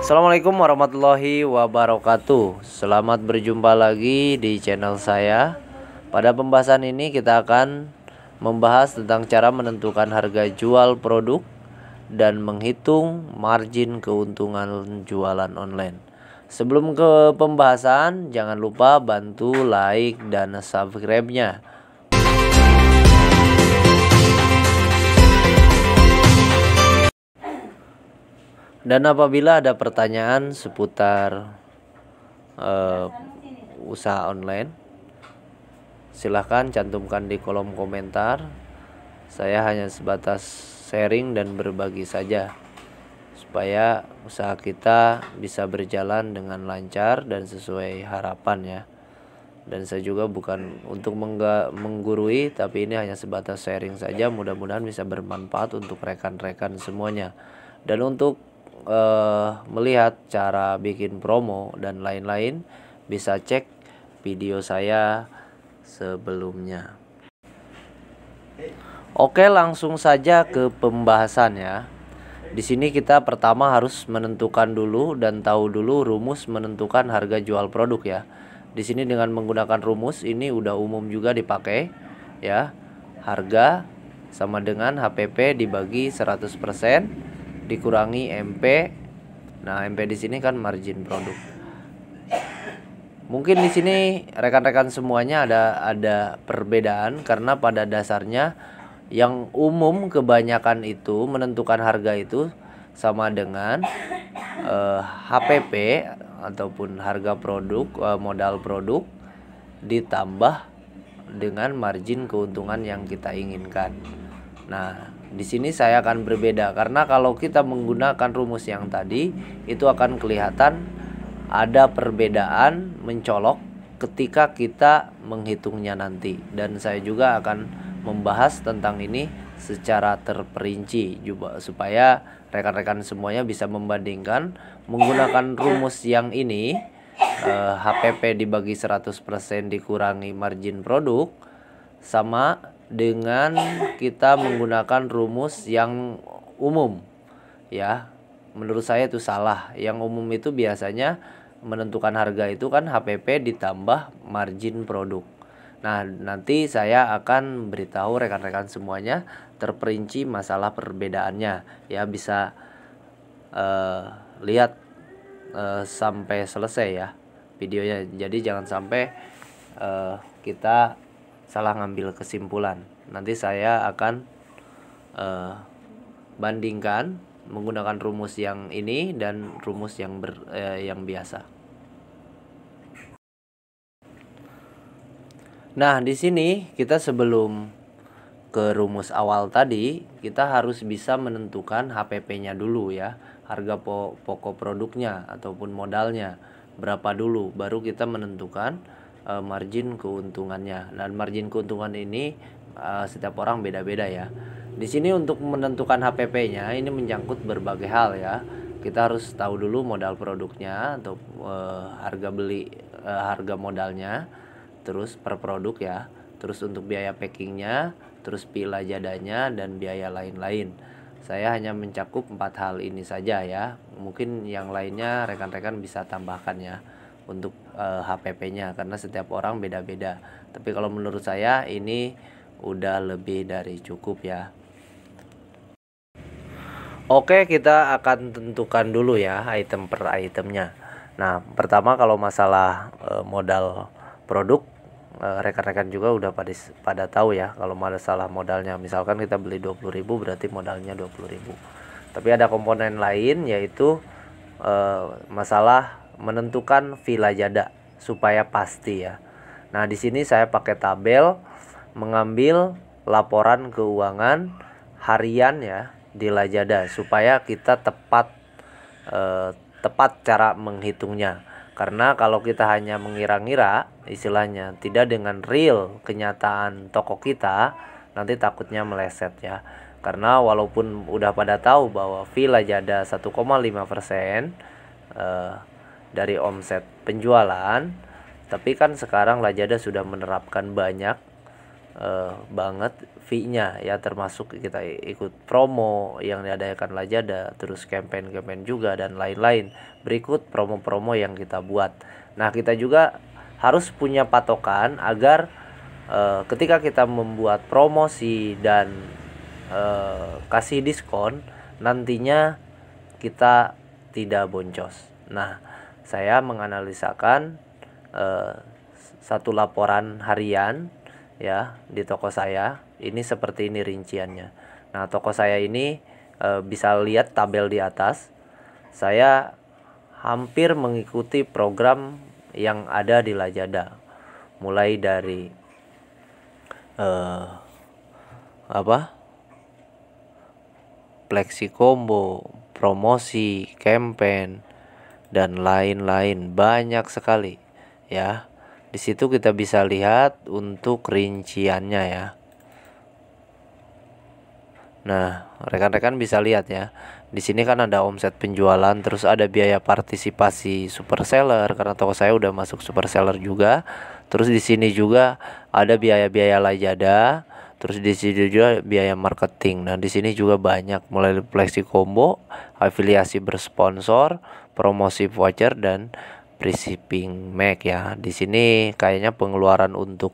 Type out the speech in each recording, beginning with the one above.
Assalamualaikum warahmatullahi wabarakatuh. Selamat berjumpa lagi di channel saya. Pada pembahasan ini kita akan membahas tentang cara menentukan harga jual produk dan menghitung margin keuntungan jualan online. Sebelum ke pembahasan, jangan lupa bantu like dan subscribe-nya. Dan apabila ada pertanyaan seputar usaha online, silahkan cantumkan di kolom komentar. Saya hanya sebatas sharing dan berbagi saja, supaya usaha kita bisa berjalan dengan lancar dan sesuai harapan ya. Dan saya juga bukan untuk menggurui, tapi ini hanya sebatas sharing saja. Mudah-mudahan bisa bermanfaat untuk rekan-rekan semuanya. Dan untuk melihat cara bikin promo dan lain-lain, bisa cek video saya sebelumnya. Oke, langsung saja ke pembahasan ya. Di sini kita pertama harus menentukan dulu dan tahu dulu rumus menentukan harga jual produk ya. Di sini dengan menggunakan rumus ini udah umum juga dipakai ya. Harga sama dengan HPP dibagi 100% dikurangi MP. Nah, MP di sini kan margin produk. Mungkin di sini rekan-rekan semuanya ada perbedaan, karena pada dasarnya yang umum kebanyakan itu menentukan harga itu sama dengan HPP ataupun harga produk, modal produk ditambah dengan margin keuntungan yang kita inginkan. Nah, di sini saya akan berbeda, karena kalau kita menggunakan rumus yang tadi itu akan kelihatan ada perbedaan mencolok ketika kita menghitungnya nanti. Dan saya juga akan membahas tentang ini secara terperinci juga, supaya rekan-rekan semuanya bisa membandingkan menggunakan rumus yang ini, HPP dibagi 100% dikurangi margin produk, sama dengan kita menggunakan rumus yang umum ya. Menurut saya itu salah. Yang umum itu biasanya menentukan harga itu kan HPP ditambah margin produk. Nah, nanti saya akan beritahu rekan-rekan semuanya terperinci masalah perbedaannya ya. Bisa lihat sampai selesai ya videonya. Jadi jangan sampai kita salah ngambil kesimpulan. Nanti saya akan bandingkan menggunakan rumus yang ini dan rumus yang biasa. Nah, di sini kita sebelum ke rumus awal tadi, kita harus bisa menentukan HPP-nya dulu ya. Harga pokok produknya ataupun modalnya berapa dulu, baru kita menentukan margin keuntungannya. Dan margin keuntungan ini setiap orang beda-beda ya. Di sini untuk menentukan HPP-nya ini menyangkut berbagai hal ya. Kita harus tahu dulu modal produknya atau harga modalnya, terus per produk ya, terus untuk biaya packingnya, terus pila jadanya dan biaya lain-lain. Saya hanya mencakup 4 hal ini saja ya. Mungkin yang lainnya rekan-rekan bisa tambahkan ya untuk HPP-nya, karena setiap orang beda-beda. Tapi kalau menurut saya ini udah lebih dari cukup ya. Oke, kita akan tentukan dulu ya item per itemnya. Nah, pertama kalau masalah modal produk, rekan-rekan juga udah pada tahu ya. Kalau masalah modalnya, misalkan kita beli 20.000 berarti modalnya 20.000. Tapi ada komponen lain, yaitu masalah menentukan villa jada supaya pasti ya. Nah, di sini saya pakai tabel mengambil laporan keuangan harian ya di Lajada, supaya kita tepat cara menghitungnya. Karena kalau kita hanya mengira-ngira, istilahnya tidak dengan real kenyataan toko kita, nanti takutnya meleset ya. Karena walaupun udah pada tahu bahwa fee Lajada 1,5% dari omset penjualan, tapi kan sekarang Lajada sudah menerapkan banyak banget fee-nya ya, termasuk kita ikut promo yang diadakan Lazada, terus campaign-campaign juga dan lain-lain. Berikut promo-promo yang kita buat. Nah, kita juga harus punya patokan agar ketika kita membuat promosi dan kasih diskon, nantinya kita tidak boncos. Nah, saya menganalisakan satu laporan harian ya di toko saya. Ini seperti ini rinciannya. Nah, toko saya ini bisa lihat tabel di atas. Saya hampir mengikuti program yang ada di Lazada, mulai dari Flexi combo, promosi, campaign, dan lain-lain, banyak sekali ya. Di situ kita bisa lihat untuk rinciannya ya. Nah, rekan-rekan bisa lihat ya. Di sini kan ada omset penjualan, terus ada biaya partisipasi super seller karena toko saya udah masuk super seller juga. Terus di sini juga ada biaya-biaya Lazada, terus di sini juga biaya marketing. Nah, di sini juga banyak, mulai dari flexi combo, afiliasi bersponsor, promosi voucher, dan free shipping Mac ya. Di sini kayaknya pengeluaran untuk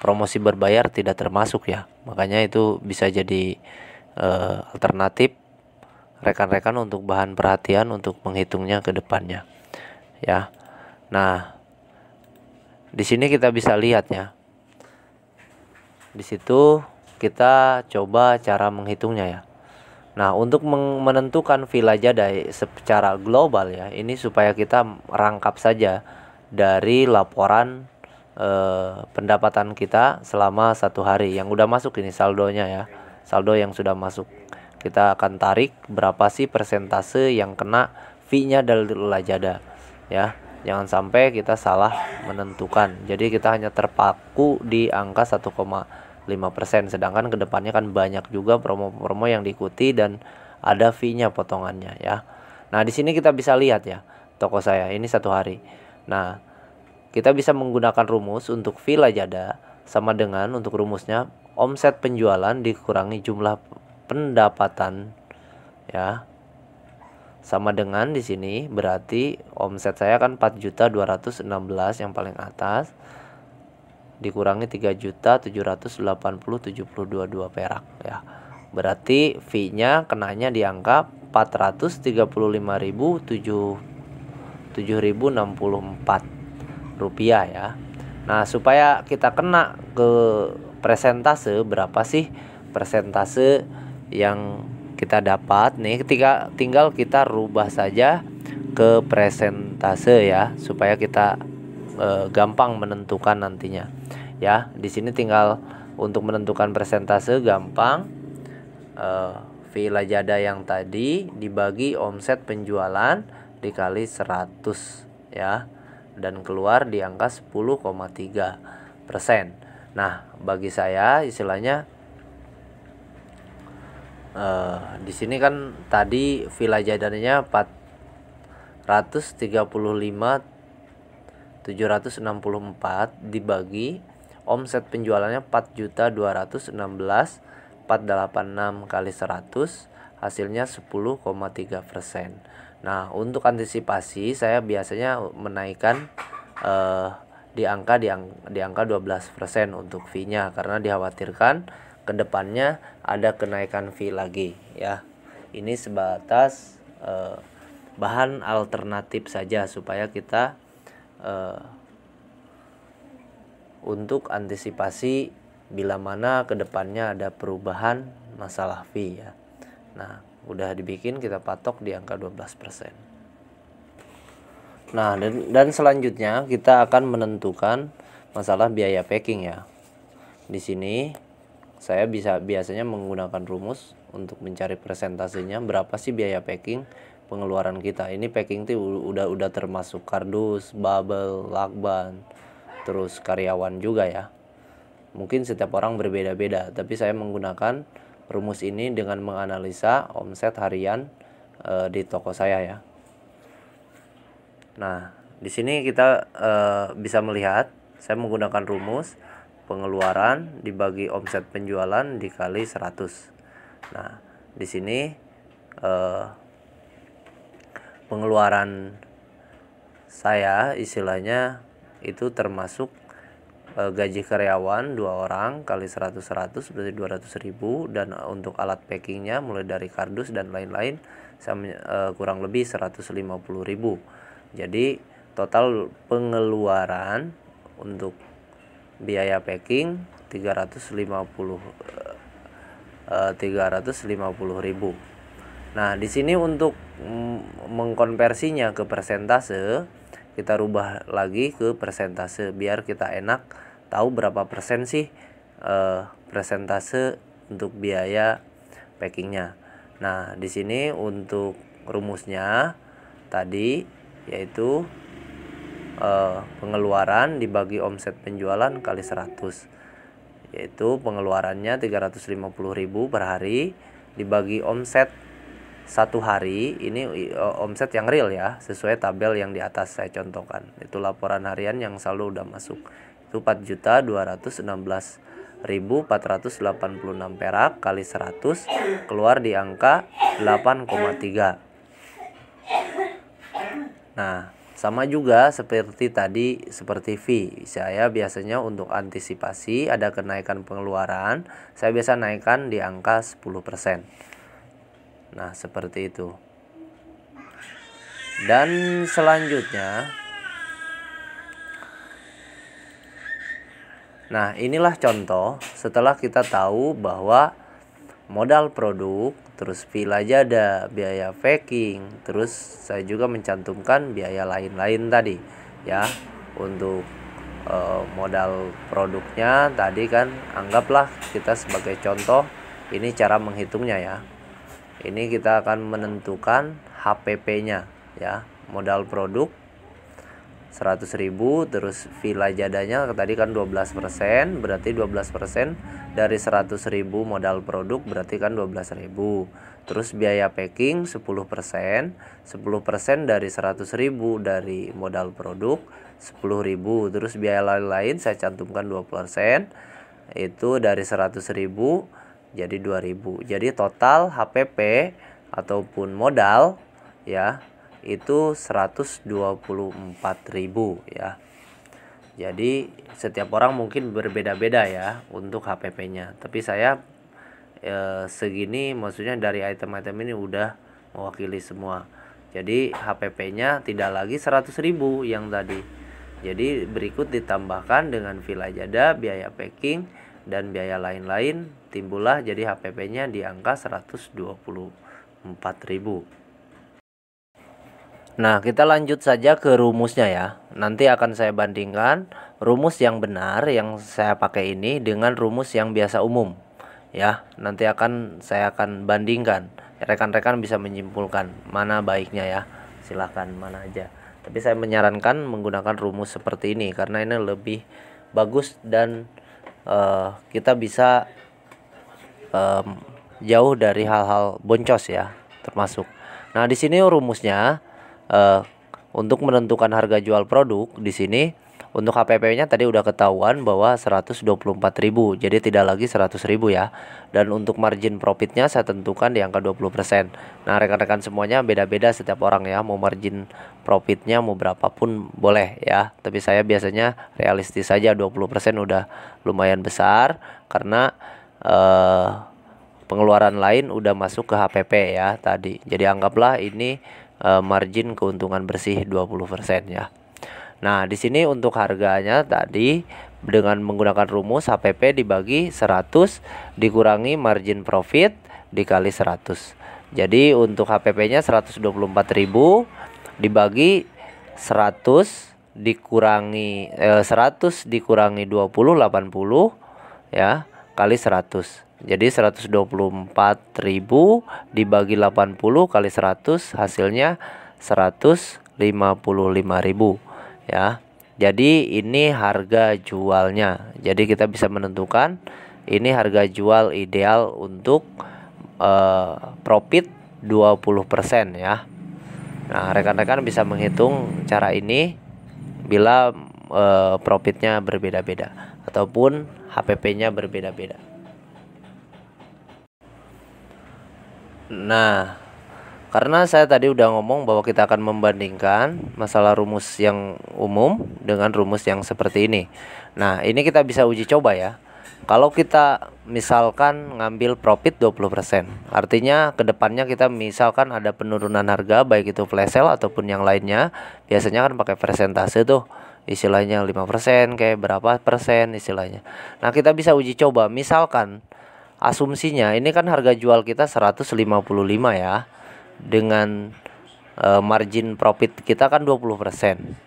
promosi berbayar tidak termasuk ya. Makanya itu bisa jadi alternatif rekan-rekan untuk bahan perhatian untuk menghitungnya ke depannya ya. Nah, di sini kita bisa lihat ya. Di situ kita coba cara menghitungnya ya. Nah, untuk menentukan fee Lazada secara global ya, ini supaya kita rangkap saja dari laporan pendapatan kita selama 1 hari yang udah masuk, ini saldonya ya, saldo yang sudah masuk. Kita akan tarik berapa sih persentase yang kena fee-nya dari Lazada ya. Jangan sampai kita salah menentukan. Jadi kita hanya terpaku di angka 1,5%, sedangkan kedepannya kan banyak juga promo-promo yang diikuti dan ada fee-nya potongannya ya. Nah, di sini kita bisa lihat ya, toko saya ini 1 hari. Nah, kita bisa menggunakan rumus untuk fee Lazada sama dengan, untuk rumusnya, omset penjualan dikurangi jumlah pendapatan ya, sama dengan di sini berarti omset saya kan 4.216 yang paling atas dikurangi 3.780.722 perak ya. Berarti fee-nya kenanya di angka 435.764 rupiah ya. Nah, supaya kita kena ke persentase, berapa sih persentase yang kita dapat nih, ketika tinggal kita rubah saja ke persentase ya, supaya kita gampang menentukan nantinya ya. Di sini tinggal untuk menentukan persentase gampang, fee Lazada yang tadi dibagi omset penjualan dikali 100 ya, dan keluar di angka 10,3%. Nah, bagi saya istilahnya di sini kan tadi fee Lazadanya 435.764 dibagi omset penjualannya 4.216.486 kali 100, hasilnya 10,3%. Nah, untuk antisipasi saya biasanya menaikkan di angka 12% untuk fee-nya, karena dikhawatirkan kedepannya ada kenaikan fee lagi ya. Ini sebatas bahan alternatif saja supaya kita untuk antisipasi bila mana kedepannya ada perubahan masalah fee ya. Nah, udah dibikin, kita patok di angka 12%. Nah, dan selanjutnya kita akan menentukan masalah biaya packing ya. Di sini saya biasanya menggunakan rumus untuk mencari persentasenya berapa sih biaya packing pengeluaran kita. Ini packing itu udah termasuk kardus, bubble, lakban, terus karyawan juga ya. Mungkin setiap orang berbeda-beda, tapi saya menggunakan rumus ini dengan menganalisa omset harian di toko saya ya. Nah, di sini kita bisa melihat Saya menggunakan rumus pengeluaran dibagi omset penjualan dikali 100. Nah, di sini pengeluaran saya istilahnya itu termasuk gaji karyawan 2 orang kali 100 berarti 200.000, dan untuk alat packingnya mulai dari kardus dan lain-lain kurang lebih 150.000. Jadi total pengeluaran untuk biaya packing 350.000. Nah, di sini untuk mengkonversinya ke persentase, kita rubah lagi ke persentase biar kita enak tahu berapa persen sih persentase untuk biaya packingnya. Nah, di sini untuk rumusnya tadi yaitu pengeluaran dibagi omset penjualan kali 100, yaitu pengeluarannya 350.000 per hari dibagi omset satu hari. Ini omset yang real ya, sesuai tabel yang di atas saya contohkan. Itu laporan harian yang saldo udah masuk. Itu 4.216.486 perak kali 100 keluar di angka 8,3. Nah, sama juga seperti tadi, seperti fee. Saya biasanya untuk antisipasi ada kenaikan pengeluaran, saya biasa naikkan di angka 10%. Nah, seperti itu. Dan selanjutnya, nah inilah contoh setelah kita tahu bahwa modal produk, terus fee lajada, biaya packing, terus saya juga mencantumkan biaya lain-lain tadi ya. Untuk modal produknya tadi kan anggaplah kita sebagai contoh, ini cara menghitungnya ya. Ini kita akan menentukan HPP-nya ya. Modal produk 100.000, terus fee lajadanya tadi kan 12%, berarti 12% dari 100.000 modal produk berarti kan 12.000. Terus biaya packing 10%, 10% dari 100.000 dari modal produk 10.000. Terus biaya lain-lain saya cantumkan 20%, itu dari 100.000 jadi 2.000. Jadi total HPP ataupun modal ya itu 124.000 ya. Jadi setiap orang mungkin berbeda-beda ya untuk HPP-nya. Tapi saya segini maksudnya dari item-item ini udah mewakili semua. Jadi HPP-nya tidak lagi 100.000 yang tadi. Jadi berikut ditambahkan dengan fee lajada, biaya packing dan biaya lain-lain, timbullah jadi HPP-nya di angka 124.000. Nah, kita lanjut saja ke rumusnya ya. Nanti akan saya bandingkan rumus yang benar yang saya pakai ini dengan rumus yang biasa umum ya. Nanti saya akan bandingkan. Rekan-rekan bisa menyimpulkan mana baiknya ya. Silahkan mana aja. Tapi saya menyarankan menggunakan rumus seperti ini karena ini lebih bagus dan kita bisa jauh dari hal-hal boncos ya, termasuk. Nah, di sini rumusnya untuk menentukan harga jual produk di sini untuk HPP-nya tadi udah ketahuan bahwa 124.000, jadi tidak lagi 100.000 ya. Dan untuk margin profitnya saya tentukan di angka 20%. Nah, rekan-rekan semuanya beda-beda setiap orang ya, mau margin profitnya mau berapapun boleh ya. Tapi saya biasanya realistis saja, 20% udah lumayan besar karena pengeluaran lain udah masuk ke HPP ya tadi. Jadi anggaplah ini margin keuntungan bersih 20% ya. Nah, di sini untuk harganya tadi dengan menggunakan rumus HPP dibagi 100 dikurangi margin profit dikali 100. Jadi untuk HPP-nya 124.000 dibagi 100 dikurangi 100 dikurangi 20 80 ya kali 100. Jadi 124.000 dibagi 80 kali 100 hasilnya 155.000 ya. Jadi ini harga jualnya. Jadi kita bisa menentukan ini harga jual ideal untuk profit 20% ya. Nah, rekan-rekan bisa menghitung cara ini bila profitnya berbeda-beda ataupun HPP-nya berbeda-beda. Nah, karena saya tadi udah ngomong bahwa kita akan membandingkan masalah rumus yang umum dengan rumus yang seperti ini. Nah, ini kita bisa uji coba ya. Kalau kita misalkan ngambil profit 20%, artinya kedepannya kita misalkan ada penurunan harga baik itu flash sale ataupun yang lainnya, biasanya kan pakai persentase tuh, istilahnya 5% kayak berapa persen istilahnya. Nah, kita bisa uji coba, misalkan asumsinya ini kan harga jual kita 155 ya, dengan margin profit kita kan 20%.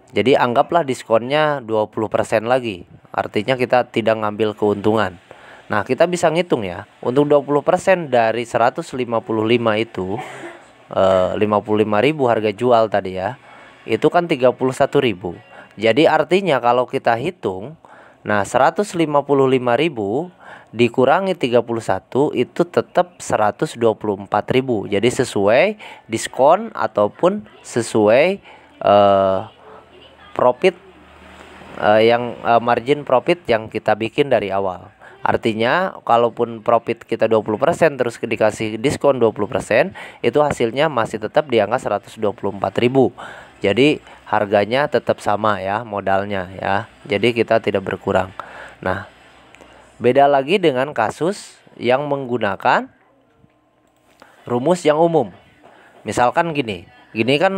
Jadi anggaplah diskonnya 20% lagi. Artinya kita tidak ngambil keuntungan. Nah, kita bisa ngitung ya. Untuk 20% dari 155 itu 55.000 harga jual tadi ya. Itu kan 31.000. Jadi artinya kalau kita hitung, nah 155.000 dikurangi 31 itu tetap 124.000. Jadi sesuai diskon ataupun sesuai profit yang margin profit yang kita bikin dari awal. Artinya kalaupun profit kita 20% terus dikasih diskon 20%, itu hasilnya masih tetap di angka 124.000. Jadi harganya tetap sama ya, modalnya ya. Jadi kita tidak berkurang. Nah, beda lagi dengan kasus yang menggunakan rumus yang umum. Misalkan gini kan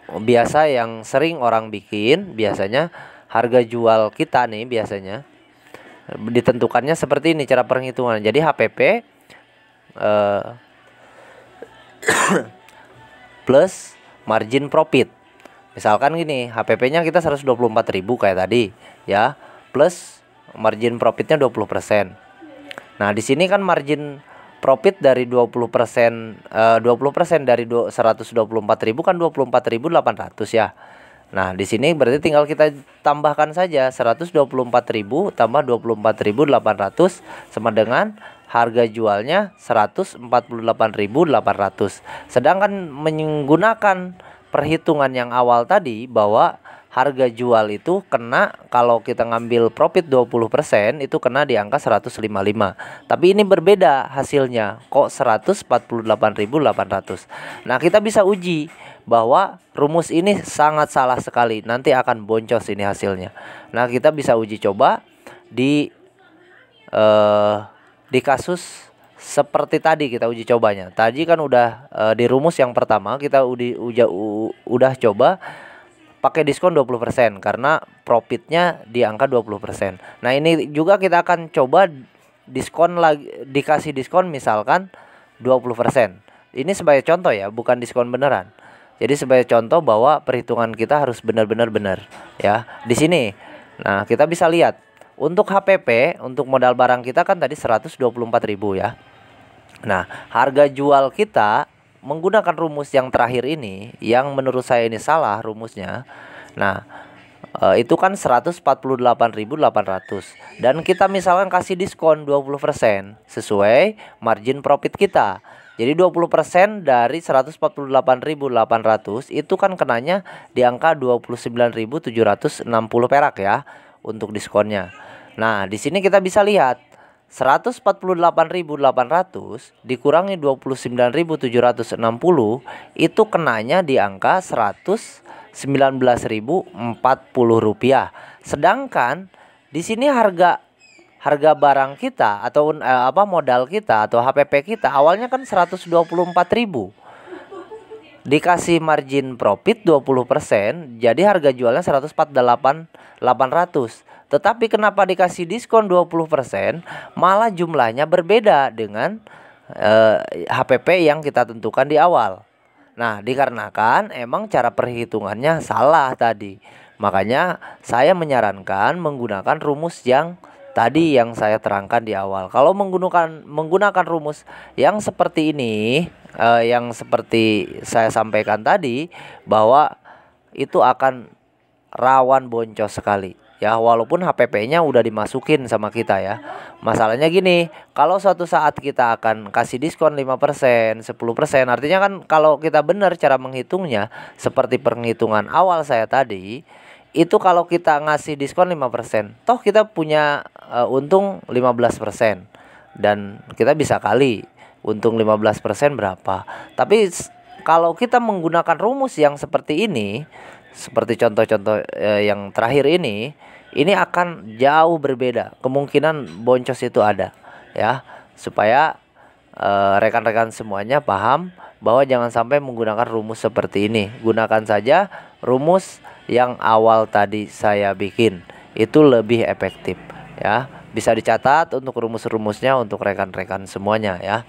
biasa yang sering orang bikin, biasanya harga jual kita nih biasanya ditentukannya seperti ini cara perhitungan. Jadi HPP plus margin profit. Misalkan gini, HPP-nya kita 124.000 kayak tadi ya, plus margin profitnya 20%. Nah, di sini kan margin profit dari 20% dari 124.000 kan 24.800 ya. Nah, di sini berarti tinggal kita tambahkan saja 124.000 tambah 24.800 sama dengan harga jualnya 148.800. Sedangkan menggunakan perhitungan yang awal tadi bahwa harga jual itu kena, kalau kita ngambil profit 20% itu kena di angka 155. Tapi ini berbeda hasilnya, kok 148.800. Nah, kita bisa uji bahwa rumus ini sangat salah sekali, nanti akan boncos ini hasilnya. Nah, kita bisa uji coba di kasus seperti tadi kita uji cobanya. Tadi kan udah di rumus yang pertama kita udah coba pakai diskon 20% karena profitnya di angka 20%. Nah, ini juga kita akan coba diskon lagi, dikasih diskon misalkan 20%. Ini sebagai contoh ya, bukan diskon beneran. Jadi sebagai contoh bahwa perhitungan kita harus benar-benar benar ya. Di sini. Nah, kita bisa lihat untuk HPP, untuk modal barang kita kan tadi 124.000 ya. Nah, harga jual kita menggunakan rumus yang terakhir ini, yang menurut saya ini salah rumusnya. Nah, itu kan 148.800 dan kita misalkan kasih diskon 20% sesuai margin profit kita. Jadi 20% dari 148.800 itu kan kenanya di angka 29.760 perak ya untuk diskonnya. Nah, di sini kita bisa lihat 148.800 dikurangi 29.760 itu kenanya di angka 119.040 rupiah. Sedangkan di sini harga barang kita atau modal kita atau HPP kita awalnya kan 124.000. Dikasih margin profit 20%, jadi harga jualnya 148.800. Tetapi kenapa dikasih diskon 20% malah jumlahnya berbeda dengan HPP yang kita tentukan di awal. Nah, dikarenakan emang cara perhitungannya salah tadi. Makanya saya menyarankan menggunakan rumus yang tadi yang saya terangkan di awal. Kalau menggunakan rumus yang seperti ini, yang seperti saya sampaikan tadi, bahwa itu akan rawan boncos sekali. Ya, walaupun HPP-nya udah dimasukin sama kita ya. Masalahnya gini, kalau suatu saat kita akan kasih diskon 5%, 10%, artinya kan kalau kita benar cara menghitungnya seperti perhitungan awal saya tadi, itu kalau kita ngasih diskon 5%, toh kita punya untung 15%, dan kita bisa kali untung 15% berapa. Tapi kalau kita menggunakan rumus yang seperti ini, seperti contoh-contoh yang terakhir ini akan jauh berbeda. Kemungkinan boncos itu ada, ya. Supaya rekan-rekan semuanya paham bahwa jangan sampai menggunakan rumus seperti ini. Gunakan saja rumus yang awal tadi saya bikin, itu lebih efektif, ya. Bisa dicatat untuk rumus-rumusnya untuk rekan-rekan semuanya, ya.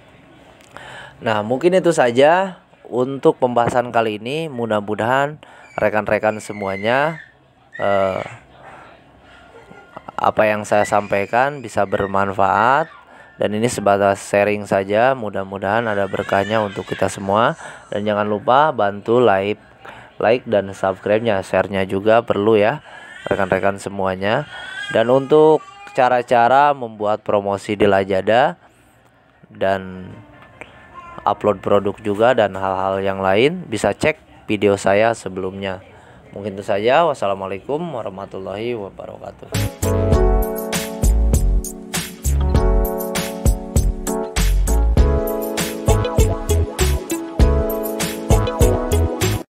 Nah, mungkin itu saja untuk pembahasan kali ini. Mudah-mudahan rekan-rekan semuanya apa yang saya sampaikan bisa bermanfaat, dan ini sebatas sharing saja. Mudah-mudahan ada berkahnya untuk kita semua. Dan jangan lupa bantu like dan subscribe-nya, share-nya juga perlu ya rekan-rekan semuanya. Dan untuk cara-cara membuat promosi di Lazada dan upload produk juga dan hal-hal yang lain, bisa cek video saya sebelumnya. Mungkin itu saja. Wassalamualaikum warahmatullahi wabarakatuh.